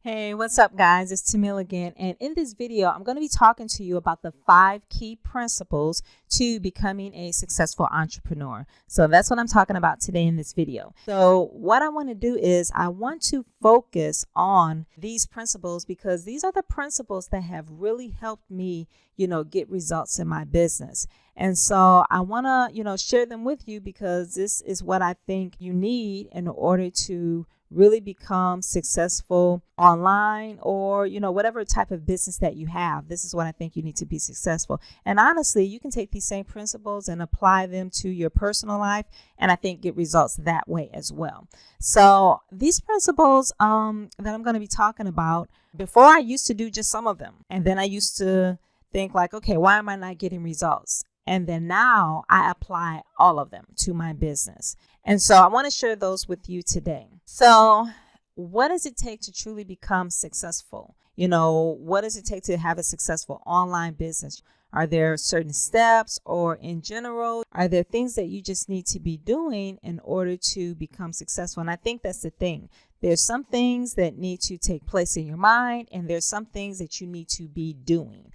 Hey, what's up, guys? It's Tamil again. And in this video, I'm going to be talking to you about the 5 key principles to becoming a successful entrepreneur. So that's what I'm talking about today in this video. So what I want to do is I want to focus on these principles because these are the principles that have really helped me, get results in my business. And so I want to, share them with you because this is what I think you need in order to really become successful online or, whatever type of business that you have. This is what I think you need to be successful. And honestly, you can take these same principles and apply them to your personal life. And I think get results that way as well. So these principles that I'm going to be talking about, before I used to do just some of them. And then I used to think like, okay, why am I not getting results? And then now I apply all of them to my business. And so I want to share those with you today. So what does it take to truly become successful? What does it take to have a successful online business? Are there certain steps, or in general, are there things that you just need to be doing in order to become successful? And I think that's the thing. There's some things that need to take place in your mind, and there's some things that you need to be doing.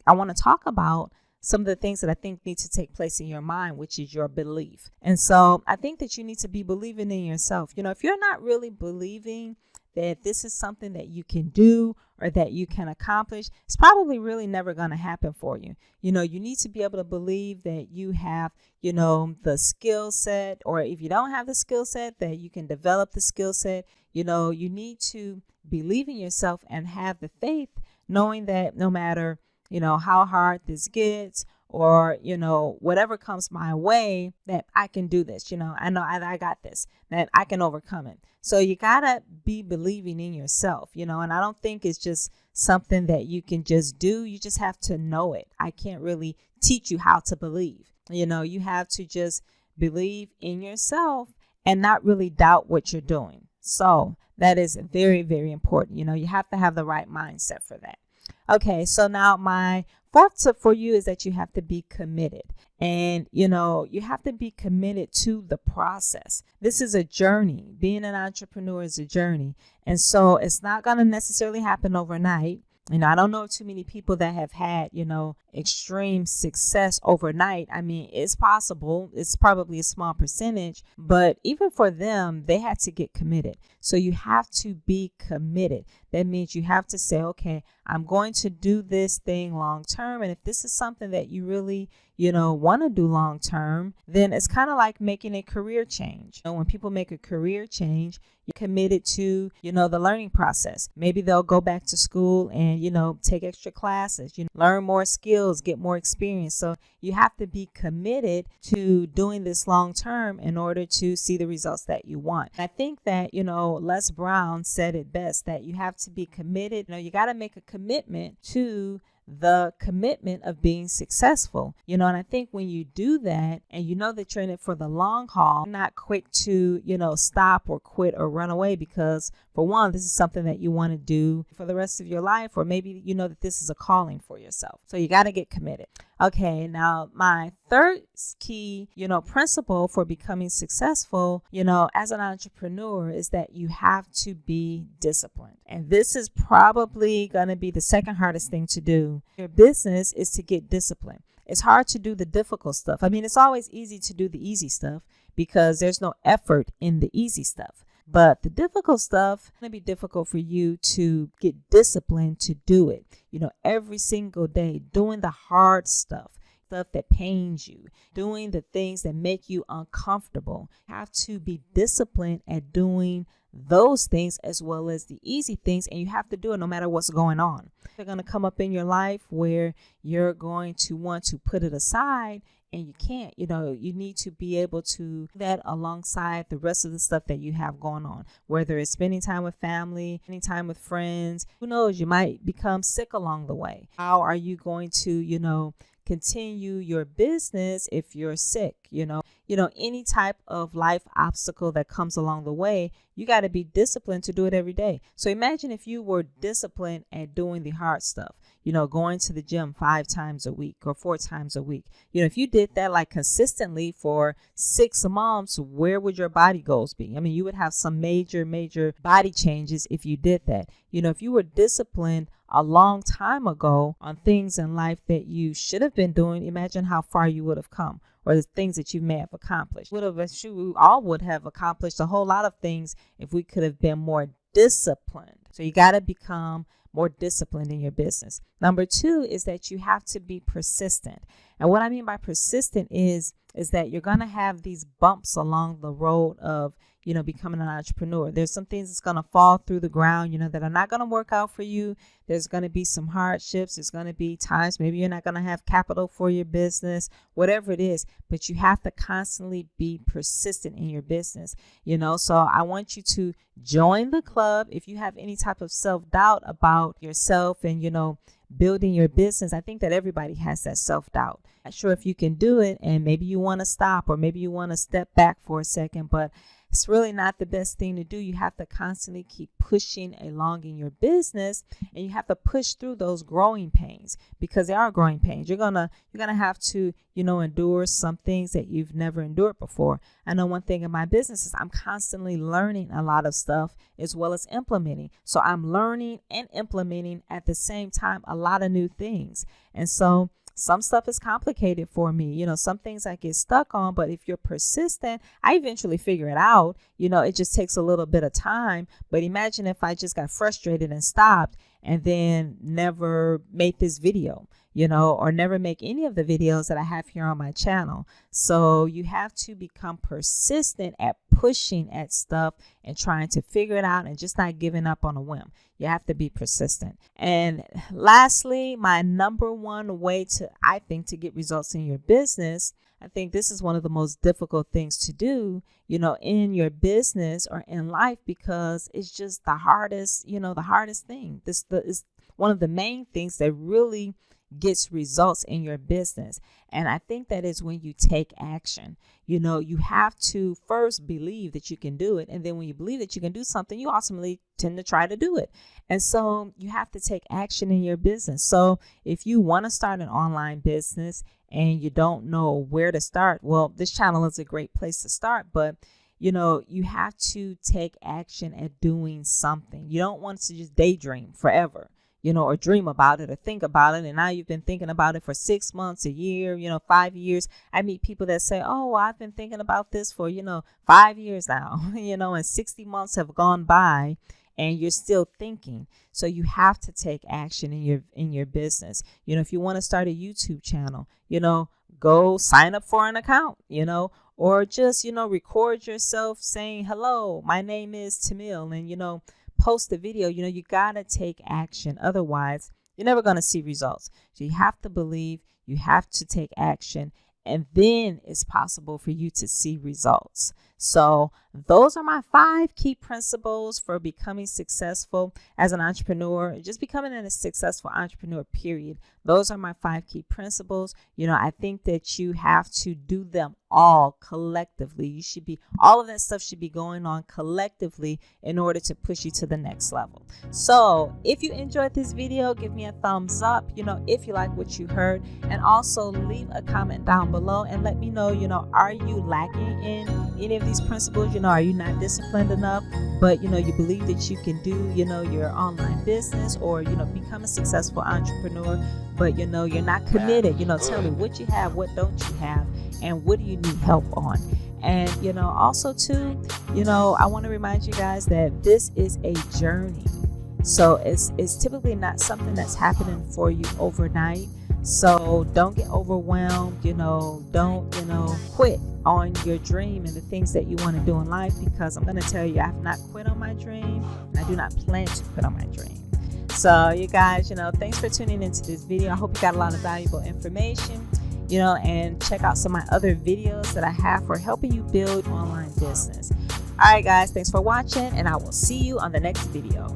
I want to talk about some of the things that I think need to take place in your mind, which is your belief. And so I think that you need to be believing in yourself. If you're not really believing that this is something that you can do or that you can accomplish, it's probably really never going to happen for you. You need to be able to believe that you have, the skill set, or if you don't have the skill set, that you can develop the skill set. You need to believe in yourself and have the faith, knowing that no matter how hard this gets or, whatever comes my way, that I can do this. I know I got this, that I can overcome it. So you got to be believing in yourself, and I don't think it's just something that you can just do. You just have to know it. I can't really teach you how to believe. You have to just believe in yourself and not really doubt what you're doing. So that is very, very important. You have to have the right mindset for that. Okay, so now my fourth tip for you is that you have to be committed. And, you have to be committed to the process. This is a journey. Being an entrepreneur is a journey. And so it's not going to necessarily happen overnight. I don't know too many people that have had, extreme success overnight. I mean, it's possible. It's probably a small percentage, but even for them, they had to get committed. So you have to be committed. That means you have to say, okay, I'm going to do this thing long term. And if this is something that you really, want to do long term, then it's kind of like making a career change. When people make a career change, you're committed to, the learning process. Maybe they'll go back to school and, take extra classes, learn more skills, get more experience. So you have to be committed to doing this long term in order to see the results that you want. I think that, Les Brown said it best, that you have to be committed. You got to make a commitment to the commitment of being successful, and I think when you do that and that you're in it for the long haul, not quick to, stop or quit or run away, because for one, this is something that you want to do for the rest of your life, or maybe that this is a calling for yourself. So you got to get committed. Okay, now my third key, principle for becoming successful, as an entrepreneur is that you have to be disciplined. And this is probably going to be the second hardest thing to do. Your business is to get disciplined. It's hard to do the difficult stuff. I mean, it's always easy to do the easy stuff because there's no effort in the easy stuff. But the difficult stuff is going to be difficult for you to get disciplined to do it, every single day, doing the hard stuff that pains you, doing the things that make you uncomfortable. You have to be disciplined at doing those things as well as the easy things, and you have to do it no matter what's going on. They're going to come up in your life where you're going to want to put it aside, and you can't. You need to be able to do that alongside the rest of the stuff that you have going on, whether it's spending time with family, spending time with friends. Who knows, you might become sick along the way. How are you going to, continue your business if you're sick? any type of life obstacle that comes along the way, you got to be disciplined to do it every day. So imagine if you were disciplined at doing the hard stuff, going to the gym 5 times a week or 4 times a week. If you did that like consistently for 6 months, where would your body goals be? I mean, you would have some major body changes if you did that. If you were disciplined a long time ago on things in life that you should have been doing, imagine how far you would have come, or the things that you may have accomplished. We all would have accomplished a whole lot of things if we could have been more disciplined. So you got to become more disciplined in your business. Number 2 is that you have to be persistent. And what I mean by persistent is that you're going to have these bumps along the road of, becoming an entrepreneur. There's some things that's going to fall through the ground, that are not going to work out for you. There's going to be some hardships. There's going to be times maybe you're not going to have capital for your business, whatever it is, but you have to constantly be persistent in your business, So I want you to join the club. If you have any type of self-doubt about yourself and, building your business, I think that everybody has that self-doubt. Not sure if you can do it, and maybe you want to stop, or maybe you want to step back for a second, but it's really not the best thing to do. You have to constantly keep pushing along in your business, and you have to push through those growing pains, because they are growing pains. You're gonna have to, endure some things that you've never endured before. I know one thing in my business is I'm constantly learning a lot of stuff as well as implementing. So I'm learning and implementing at the same time a lot of new things. And so some stuff is complicated for me. Some things I get stuck on, but if you're persistent, I eventually figure it out. It just takes a little bit of time. But imagine if I just got frustrated and stopped and then never made this video, or never make any of the videos that I have here on my channel. So you have to become persistent at pushing at stuff and trying to figure it out and just not giving up on a whim. You have to be persistent. And lastly, my number 1 way I think to get results in your business, I think this is one of the most difficult things to do, in your business or in life, because it's just the hardest thing. This is one of the main things that really gets results in your business. And I think that is when you take action. You have to first believe that you can do it. And then when you believe that you can do something, you ultimately tend to try to do it. And so you have to take action in your business. So if you want to start an online business and you don't know where to start, well, this channel is a great place to start. But you have to take action at doing something. You don't want to just daydream forever, or dream about it or think about it. And now you've been thinking about it for 6 months, a year, 5 years. I meet people that say, oh, I've been thinking about this for, 5 years now, and 60 months have gone by and you're still thinking. So you have to take action in your business. If you want to start a YouTube channel, go sign up for an account, or just, record yourself saying, hello, my name is Tamil, and, post a video. You got to take action. Otherwise, you're never going to see results. So you have to believe, you have to take action, and then it's possible for you to see results. So those are my 5 key principles for becoming successful as an entrepreneur, just becoming a successful entrepreneur, period. Those are my 5 key principles. I think that you have to do them all collectively. All of that stuff should be going on collectively in order to push you to the next level. So if you enjoyed this video, give me a thumbs up, if you like what you heard, and also leave a comment down below and let me know, are you lacking in any of these principles? Are you not disciplined enough, but you believe that you can do, your online business, or, become a successful entrepreneur, but you're not committed. Tell me what you have, what don't you have, and what do you need help on. And also too, I want to remind you guys that this is a journey. So it's typically not something that's happening for you overnight. So don't get overwhelmed, don't, quit on your dream and the things that you want to do in life, because I'm going to tell you, I have not quit on my dream, and I do not plan to quit on my dream. So you guys, thanks for tuning into this video. I hope you got a lot of valuable information, and check out some of my other videos that I have for helping you build online business. All right, guys, thanks for watching, and I will see you on the next video.